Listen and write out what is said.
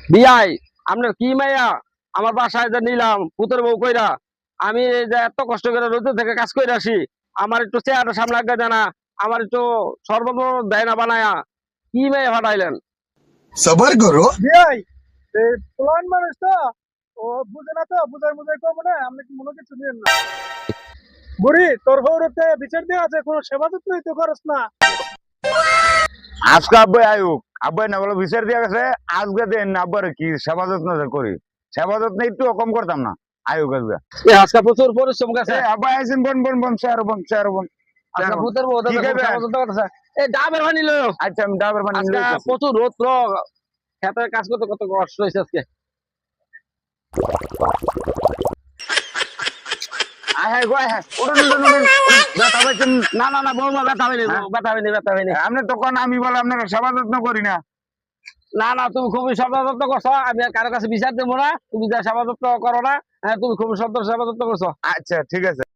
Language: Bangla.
বিয়াই আপনার কি মাইয়া আমার বাসায় যে নিলাম পুতের বউ কইরা আমি এই যে এত কষ্ট করে রোদ থেকে কাজ করে আসি আমার একটু চেহারা সামনে আগে দেয় না আমার একটু সর্বত দেয় না বানায়া কি মেয়ে ফাটাইলেন सबर करो। বিয়াই প্লান মানুষ তো ও বুঝে না তো বুঝাই বুঝাই কম না আপনি কি মনে কিছু নিয়েন না বুড়ি তোর বউরতে বিচার দেওয়া আছে কোনো সেবা যত্নই তো করস না আজকে আব্বাই আয়ুক আব্বাই না বলে বিচার দিয়ে গেছে আজকে দেন আব্বার কি সেবা যত্ন যে করি সেবা যত্ন একটু কম করতাম না আয়ুক আজকে আজকে প্রচুর পরিশ্রম গেছে আব্বাই আইসেন বন বন বন চেয়ার বন চেয়ার বন আজকে পুতের বউ কি খাইবেন? এই ডাবের পানি লো আচ্ছা আমি ডাবের পানি আজকে নিয়ে যাইতেছি। প্রচুর রোদ খেতে কাজ করতে কত কষ্ট হয়েছে আজকে আয় হায় গো আয় হায় উঠুন উঠুন উঠুন ব্যথা পাইছেন না না না বৌমা ব্যথা হয়নি হ্যাঁ? ব্যথা হয়নি ব্যথা হয়নি আপনি তখন আমি বলে আপনার সেবা যত্ন করি না না না তুমি খুবই সেবা যত্ন করছো আমি আর কারো কাছে বিচার দেবো না তুমি যা সেবা যত্ন করো না হ্যাঁ তুমি খুবই সুন্দর সেবা যত্ন করছো আচ্ছা ঠিক আছে